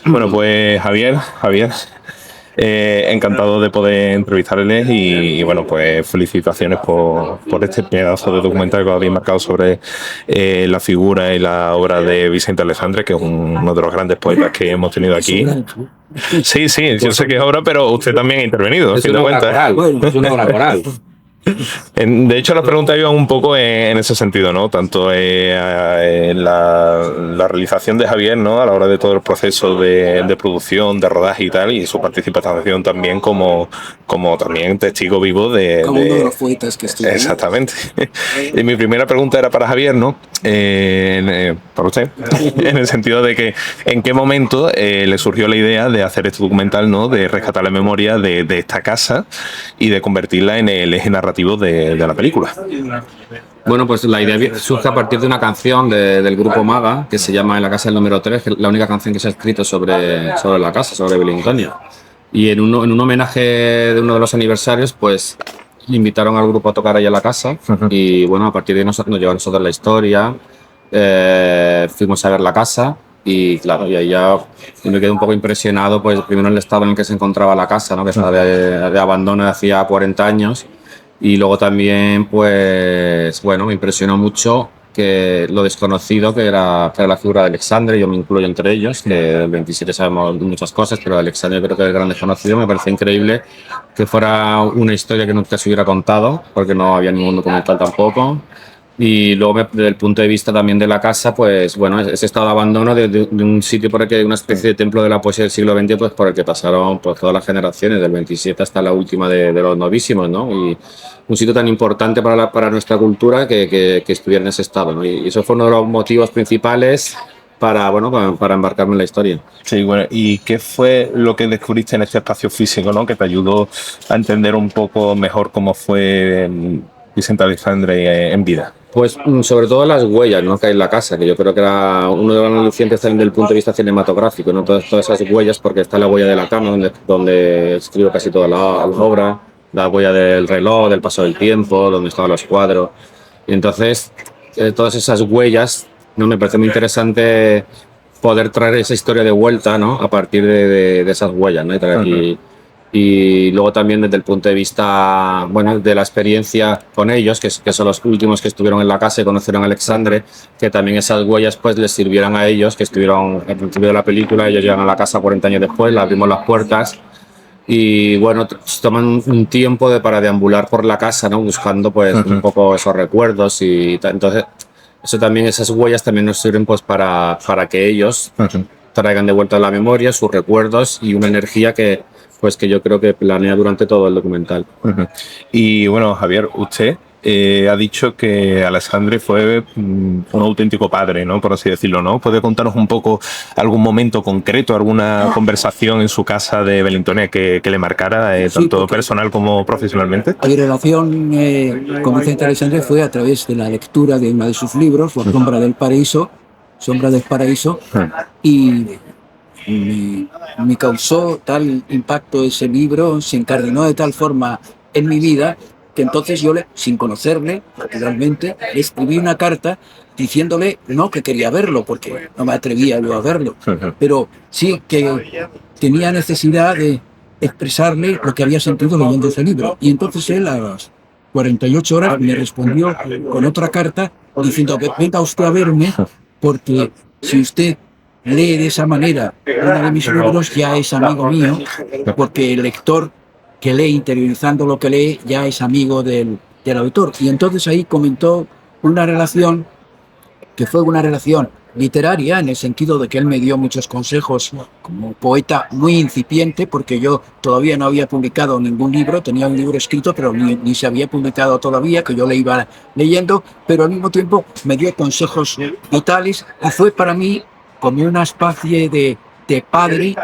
Bueno, pues Javier, encantado de poder entrevistarles y bueno, pues felicitaciones por este pedazo de documental que habéis marcado sobre la figura y la obra de Vicente Aleixandre, que es uno de los grandes poetas que hemos tenido aquí. Sí, sí, yo sé que es obra, pero usted también ha intervenido, a fin de cuentas. Bueno, es una obra coral. De hecho, las preguntas iban un poco en ese sentido, ¿no? Tanto la realización de Javier, ¿no? A la hora de todo el proceso de producción, de rodaje y tal, y su participación también como también testigo vivo Como uno de los poetas que estuvo. Exactamente. Y mi primera pregunta era para Javier, ¿no? Para usted, en el sentido de que en qué momento le surgió la idea de hacer este documental, ¿no? De rescatar la memoria de esta casa y de convertirla en el eje narrativo de la película. Bueno, pues la idea surge a partir de una canción del grupo Maga que se llama En la casa del número 3, que es la única canción que se ha escrito sobre la casa, sobre Belintonia. Y en un homenaje de uno de los aniversarios, pues invitaron al grupo a tocar ahí a la casa. Y bueno, a partir de ahí nos llevó a nosotros la historia, fuimos a ver la casa. Y claro, y ahí ya me quedé un poco impresionado, pues primero en el estado en el que se encontraba la casa, ¿no? Que estaba de abandono de hacía 40 años. Y luego también, pues, bueno, me impresionó mucho que lo desconocido que era la figura de Aleixandre, yo me incluyo entre ellos, que el 27 sabemos muchas cosas, pero Aleixandre creo que es el gran desconocido. Me parece increíble que fuera una historia que nunca se hubiera contado, porque no había ningún documental tampoco. Y luego, desde el punto de vista también de la casa, pues bueno, ese estado de abandono de un sitio por el que una especie de templo de la poesía del siglo XX, pues por el que pasaron pues, todas las generaciones, del 27 hasta la última de los novísimos, ¿no? Y un sitio tan importante para nuestra cultura que estuviera en ese estado, ¿no? Y eso fue uno de los motivos principales para embarcarme en la historia. Sí, bueno, ¿y qué fue lo que descubriste en este espacio físico, ¿no? Que te ayudó a entender un poco mejor cómo fue Vicente Aleixandre en vida? Pues sobre todo las huellas, ¿no? Que hay en la casa, que yo creo que era uno de los alicientes también desde el punto de vista cinematográfico, ¿no? Todas esas huellas, porque está la huella de la cama, donde escribo casi toda la obra, la huella del reloj, del paso del tiempo, donde estaban los cuadros. Y entonces, todas esas huellas, ¿no? Me parece muy interesante poder traer esa historia de vuelta, ¿no? A partir de esas huellas, ¿no? Y luego también desde el punto de vista, bueno, de la experiencia con ellos, que son los últimos que estuvieron en la casa y conocieron a Aleixandre, que también esas huellas pues les sirvieran a ellos, que estuvieron al principio de la película. Ellos llegan a la casa 40 años después, le abrimos las puertas y bueno, toman un tiempo para deambular por la casa, ¿no? Buscando pues un poco esos recuerdos y entonces eso también, esas huellas también nos sirven pues para que ellos traigan de vuelta la memoria, sus recuerdos y una energía que yo creo que planea durante todo el documental. Y bueno, Javier, usted ha dicho que Aleixandre fue un auténtico padre, ¿no? Por así decirlo, ¿no? ¿Puede contarnos un poco algún momento concreto, alguna conversación en su casa de Belintonia que le marcara, tanto personal como profesionalmente? Mi relación con Vicente Aleixandre fue a través de la lectura de uno de sus libros, La Sombra del Paraíso, y me causó tal impacto ese libro, se encardinó de tal forma en mi vida que entonces yo, sin conocerle, realmente, le escribí una carta diciéndole no que quería verlo, porque no me atrevía yo a verlo, pero sí que tenía necesidad de expresarle lo que había sentido leyendo ese libro. Y entonces él a las 48 horas me respondió con otra carta diciendo que venga usted a verme, porque si usted lee de esa manera uno de mis libros ya es amigo mío, porque el lector que lee interiorizando lo que lee ya es amigo del autor. Y entonces ahí comentó una relación que fue una relación literaria, en el sentido de que él me dio muchos consejos como poeta muy incipiente, porque yo todavía no había publicado ningún libro, tenía un libro escrito, pero ni se había publicado todavía, que yo le iba leyendo, pero al mismo tiempo me dio consejos vitales y fue para mí como una especie de padre.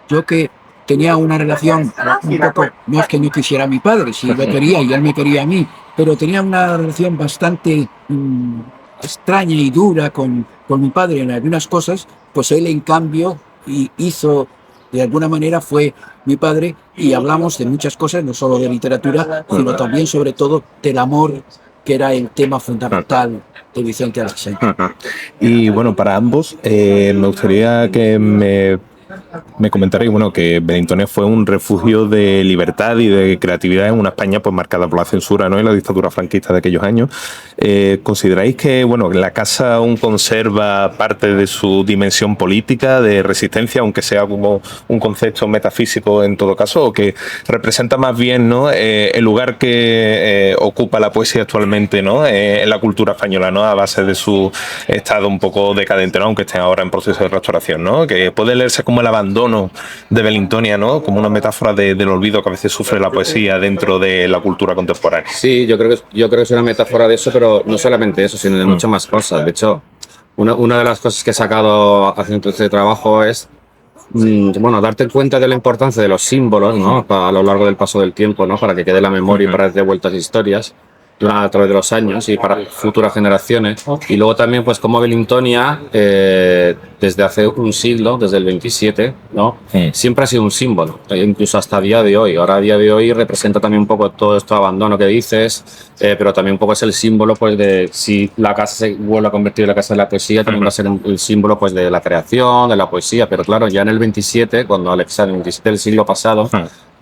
Yo que tenía una relación un poco, no es que no quisiera a mi padre, sí lo quería y él me quería a mí, pero tenía una relación bastante extraña y dura con mi padre en algunas cosas, pues él en cambio hizo, de alguna manera fue mi padre, y hablamos de muchas cosas, no solo de literatura, sino también sobre todo del amor, que era el tema fundamental de Vicente Aleixandre. Y bueno, para ambos me gustaría que me Me comentaréis, bueno, que Belintones fue un refugio de libertad y de creatividad en una España pues marcada por la censura, ¿no? Y la dictadura franquista de aquellos años. ¿Consideráis que, bueno, la casa aún conserva parte de su dimensión política, de resistencia, aunque sea como un concepto metafísico en todo caso, o que representa más bien, ¿no? El lugar que ocupa la poesía actualmente, ¿no? En la cultura española, ¿no? A base de su estado un poco decadente, ¿no? Aunque estén ahora en proceso de restauración, ¿no? Que puede leerse como el abandono de Belintonia, ¿no? Como una metáfora del olvido que a veces sufre la poesía dentro de la cultura contemporánea. Sí, yo creo que es una metáfora de eso, pero no solamente eso, sino de muchas más cosas. De hecho, una de las cosas que he sacado haciendo este trabajo es bueno, darte cuenta de la importancia de los símbolos, ¿no? A lo largo del paso del tiempo, ¿no? Para que quede la memoria y para que dé vueltas historias a través de los años y para futuras generaciones. Y luego también, pues, como Belintonia, desde hace un siglo, desde el 27, ¿no? Siempre ha sido un símbolo, incluso hasta el día de hoy. Ahora, a día de hoy, representa también un poco todo este abandono que dices, pero también un poco es el símbolo, pues, de si la casa se vuelve a convertir en la casa de la poesía, también va a ser el símbolo, pues, de la creación, de la poesía. Pero claro, ya en el 27, cuando Alexander, el 27 del siglo pasado,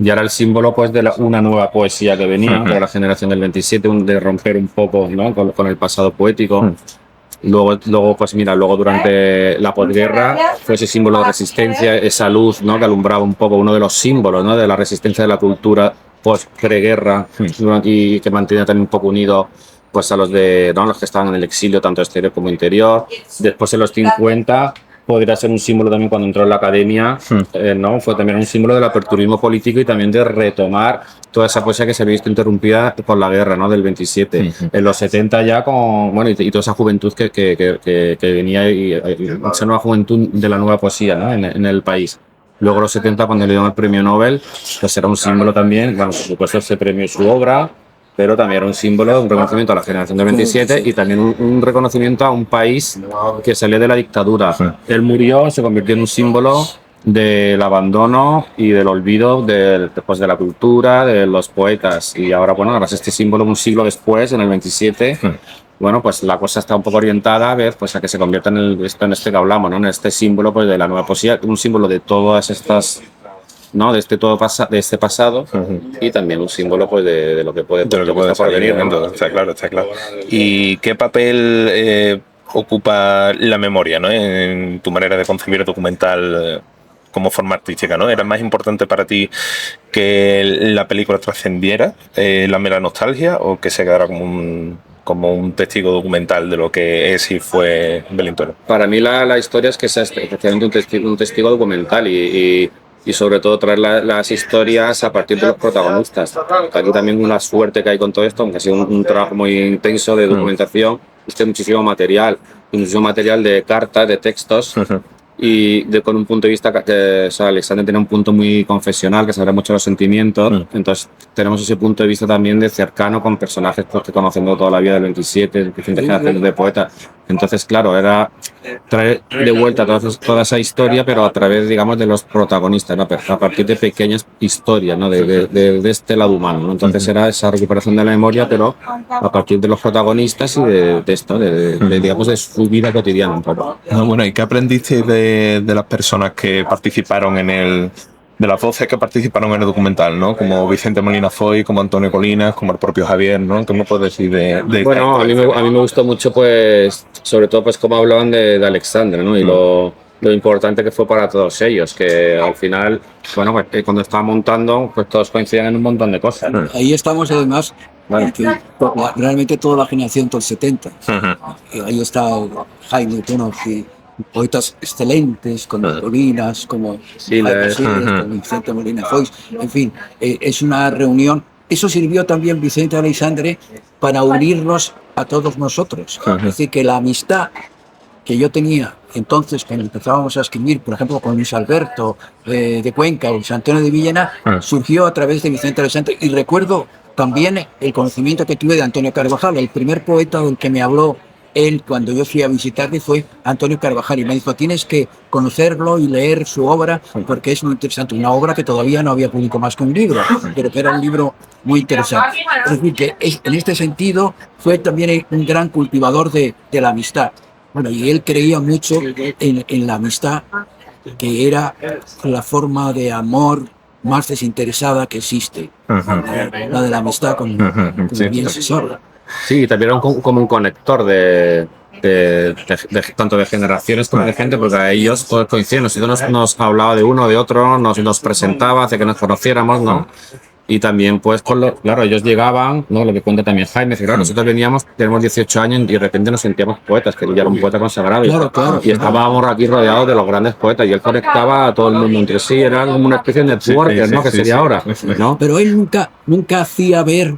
ya era el símbolo, pues, de una nueva poesía que venía, de la generación del 27, de romper un poco, ¿no? con el pasado poético. Luego, pues mira, luego durante la posguerra fue ese símbolo de resistencia, esa luz, ¿no? Que alumbraba un poco, uno de los símbolos, ¿no? De la resistencia de la cultura post-preguerra, y que mantenía también un poco unido, pues, a los ¿no? Los que estaban en el exilio, tanto exterior como interior. Después, en los 50, podría ser un símbolo también cuando entró en la academia, ¿no? Fue también un símbolo del aperturismo político y también de retomar toda esa poesía que se había visto interrumpida por la guerra, ¿no? Del 27. En los 70 ya bueno, y toda esa juventud que venía, y esa nueva juventud de la nueva poesía, ¿no? En el país. Luego, los 70, cuando le dieron el premio Nobel, pues era un símbolo también. Bueno, por supuesto, se premió su obra, pero también era un símbolo, un reconocimiento a la generación del 27 y también un reconocimiento a un país que salió de la dictadura. Él murió, se convirtió en un símbolo del abandono y del olvido pues, de la cultura, de los poetas. Y ahora, bueno, ahora es este símbolo un siglo después, en el 27. Bueno, pues la cosa está un poco orientada a ver, pues, a que se convierta en este que hablamos, ¿no? En este símbolo, pues, de la nueva poesía, un símbolo de todas estas, ¿no? De este pasado, y también un símbolo, pues, de lo que puede venir, ¿no? Está claro. ¿Y qué papel ocupa la memoria, ¿no? En tu manera de concebir el documental como forma artística, ¿no? ¿Era más importante para ti que la película trascendiera la mera nostalgia, o que se quedara como un testigo documental de lo que es y fue Belintones? Para mí la historia es que sea especialmente un testigo documental y sobre todo traer las historias a partir de los protagonistas. Aquí también una suerte que hay con todo esto, aunque ha sido un trabajo muy intenso de documentación, muchísimo material de cartas, de textos, y con un punto de vista o sea, Alexander tenía un punto muy confesional, que sabe mucho los sentimientos. Entonces tenemos ese punto de vista también de cercano con personajes, pues, que conocemos toda la vida del 27, diferentes generaciones de poetas. Entonces, claro, era traer de vuelta toda esa historia, pero a través, digamos, de los protagonistas, ¿no? A partir de pequeñas historias, ¿no? de este lado humano, ¿no? Entonces era esa recuperación de la memoria, pero a partir de los protagonistas y de esto, digamos, de su vida cotidiana un poco. Bueno, ¿y qué aprendiste de las personas que participaron de las voces que participaron en el documental, ¿no? Como Vicente Molina Foy, como Antonio Colinas, como el propio Javier, ¿no? ¿Qué me puedes decir de Bueno, a mí me gustó mucho, pues, sobre todo, pues, cómo hablaban de Alexander, ¿no? Y lo importante que fue para todos ellos, que al final, bueno, pues, cuando estaba montando, pues todos coincidían en un montón de cosas. Ahí estamos, además, realmente toda la generación del 70. Ahí está Jaime Tonofi, poetas excelentes, como Colinas, como Jaime Sires, como Vicente Molina Foy. En fin, es una reunión. Eso sirvió también, Vicente Aleixandre, para unirnos a todos nosotros. Es decir, que la amistad que yo tenía entonces, cuando empezábamos a escribir, por ejemplo, con Luis Alberto de Cuenca o Luis Antonio de Villena, surgió a través de Vicente Aleixandre. Y recuerdo también el conocimiento que tuve de Antonio Carvajal. El primer poeta del que me habló él cuando yo fui a visitarle fue Antonio Carvajal, y me dijo: tienes que conocerlo y leer su obra porque es muy interesante. Una obra que todavía no había publicado más que un libro, pero que era un libro muy interesante. Es decir, que en este sentido fue también un gran cultivador de la amistad. Bueno, y él creía mucho en la amistad que era la forma de amor más desinteresada que existe, la de la amistad, como Sí. bien se sabe. Sí, también era como un conector tanto de generaciones como de gente, porque a ellos todos coinciden. Nosotros nos hablaba de uno, de otro, nos presentaba, hace que nos conociéramos, ¿no? Y también, pues, claro, ellos llegaban, ¿no? Lo que cuenta también Jaime, que claro, nosotros veníamos, tenemos 18 años y de repente nos sentíamos poetas, que él ya era un poeta consagrado. Claro. Y estábamos aquí rodeados de los grandes poetas y él conectaba a todo el mundo entre sí, era como una especie de networker, ¿no? Que sería ahora, ¿no? Pero él nunca hacía ver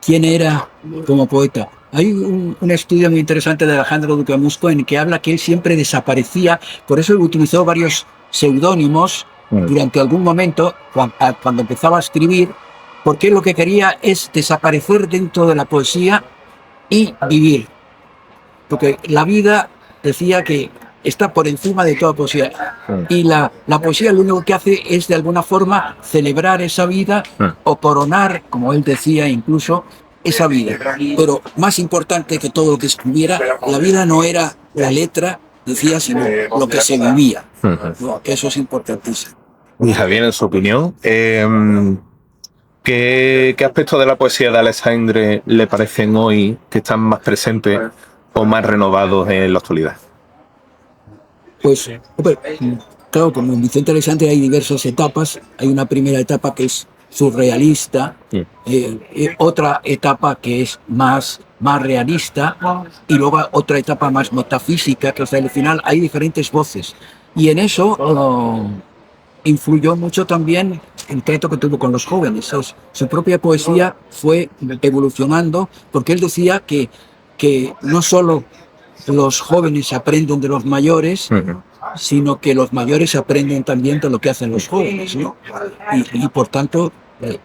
quién era como poeta. Hay un estudio muy interesante de Alejandro Duque Musco en que habla que él siempre desaparecía, por eso utilizó varios seudónimos durante algún momento cuando empezaba a escribir, porque él lo que quería es desaparecer dentro de la poesía y vivir. Porque la vida, decía, que está por encima de toda poesía. Y la poesía lo único que hace es de alguna forma celebrar esa vida o coronar, como él decía incluso, esa vida. Pero más importante que todo lo que escribiera, la vida no era la letra, decía, sino lo que se vivía. ¿No? Eso es importantísimo. Y Javier, en su opinión, ¿qué aspectos de la poesía de Alexandre le parecen hoy que están más presentes o más renovados en la actualidad? Pues, claro, como en Vicente Alexandre hay diversas etapas. Hay una primera etapa que es surrealista, otra etapa que es más realista, y luego otra etapa más metafísica, que hasta el final hay diferentes voces. Y en eso influyó mucho también el trato que tuvo con los jóvenes. Su propia poesía fue evolucionando, porque él decía que no solo los jóvenes aprenden de los mayores, sino que los mayores aprenden también de lo que hacen los jóvenes, ¿no? Y por tanto,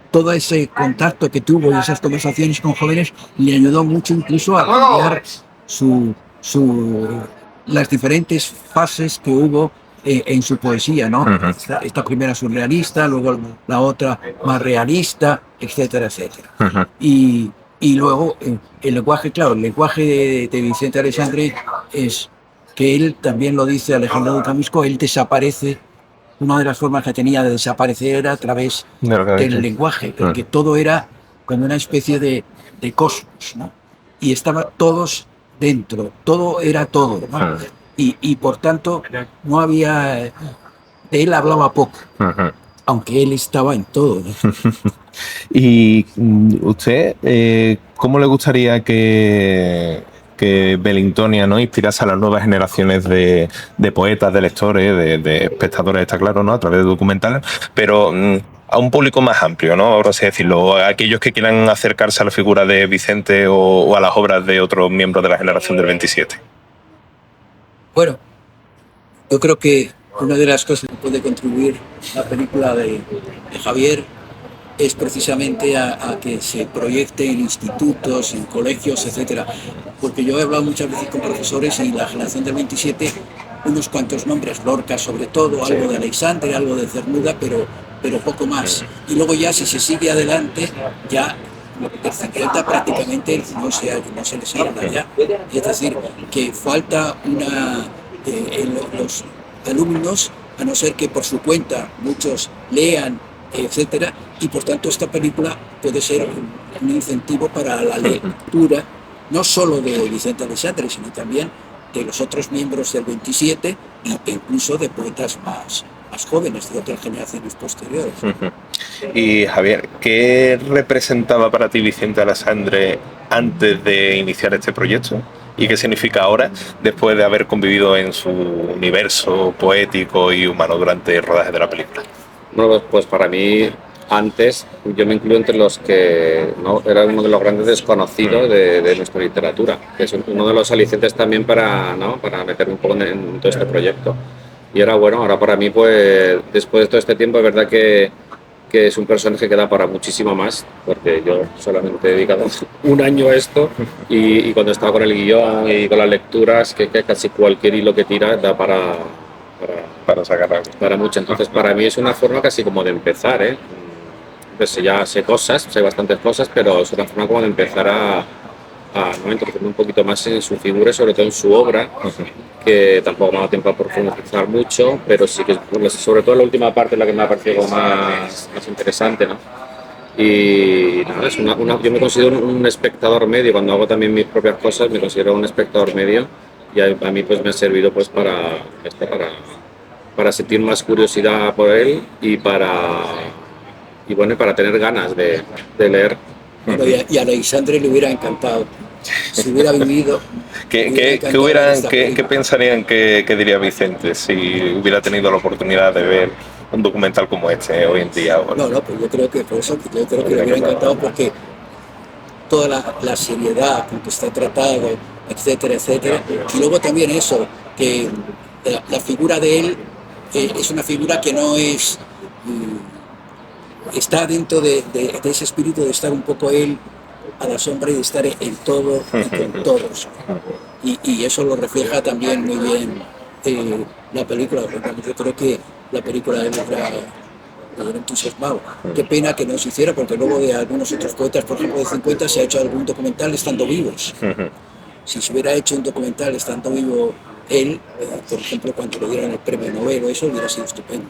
todo ese contacto que tuvo y esas conversaciones con jóvenes le ayudó mucho incluso a cambiar las diferentes fases que hubo en su poesía, ¿no? Esta primera surrealista, luego la otra más realista, etcétera, etcétera. Y luego el lenguaje, claro, el lenguaje de Vicente Alexandre es que él, también lo dice Alejandro Duque Musco, él desaparece. Una de las formas que tenía de desaparecer era a través del lenguaje, porque todo era como una especie de cosmos, ¿no? Y estaban todos dentro, todo era todo, ¿no? Y por tanto no había... Él hablaba poco, aunque él estaba en todo, ¿no? Y usted, ¿cómo le gustaría que Belintonia, ¿no?, inspirase a las nuevas generaciones de poetas, de lectores, de espectadores, está claro, ¿no?, a través de documentales, pero a un público más amplio, ¿no?, ahora así decirlo, aquellos que quieran acercarse a la figura de Vicente o a las obras de otros miembros de la generación del 27? Bueno, yo creo que una de las cosas que puede contribuir la película de Javier es precisamente a que se proyecte en institutos, en colegios, etcétera. Porque yo he hablado muchas veces con profesores y la generación del 27, unos cuantos nombres, Lorca sobre todo, algo de Alexandre, algo de Cernuda, pero poco más. Y luego ya, si se sigue adelante, ya el 50 prácticamente no se les habla ya. Es decir, que falta los alumnos, a no ser que por su cuenta muchos lean, etcétera, y por tanto esta película puede ser un incentivo para la lectura, no solo de Vicente Alexandre, sino también de los otros miembros del 27 e incluso de poetas más jóvenes, de otras generaciones posteriores. Y Javier, ¿qué representaba para ti Vicente Alexandre antes de iniciar este proyecto? ¿Y qué significa ahora, después de haber convivido en su universo poético y humano durante el rodaje de la película? Bueno, pues para mí, antes, yo me incluyo entre los que no era uno de los grandes desconocidos de nuestra literatura, que es uno de los alicientes también para meterme un poco en todo este proyecto. Y ahora para mí, pues después de todo este tiempo, es verdad que es un personaje que da para muchísimo más, porque yo solamente he dedicado un año a esto y cuando estaba con el guión y con las lecturas, que casi cualquier hilo que tira da para sacar algo. Para mucho. Entonces, para mí es una forma casi como de empezar, Pues ya sé bastantes cosas, pero es una forma como de empezar ¿no? introducirme un poquito más en su figura y sobre todo en su obra, que tampoco me ha dado tiempo a profundizar mucho, pero sí que sobre todo la última parte es la que me ha parecido más interesante, ¿no? Y nada, yo me considero un espectador medio, cuando hago también mis propias cosas me considero un espectador medio y a mí pues me ha servido pues para sentir más curiosidad por él y bueno, para tener ganas de leer. Bueno, y a Alexandre le hubiera encantado. Si hubiera vivido. ¿Qué pensarían que diría Vicente si hubiera tenido la oportunidad de ver un documental como este hoy en día? No, pues yo creo que por eso, yo creo que le hubiera encantado porque toda la seriedad con que está tratado, etcétera, etcétera. Y luego también eso, que la figura de él es una figura que no es... está dentro de ese espíritu de estar un poco él a la sombra y de estar en todo y con todos. Y eso lo refleja también muy bien la película. Yo creo que la película de él era entusiasmado. Qué pena que no se hiciera, porque luego de algunos otros poetas, por ejemplo de 50, se ha hecho algún documental estando vivos. Si se hubiera hecho un documental estando vivo él, por ejemplo, cuando le dieron el premio Nobel, eso hubiera sido estupendo.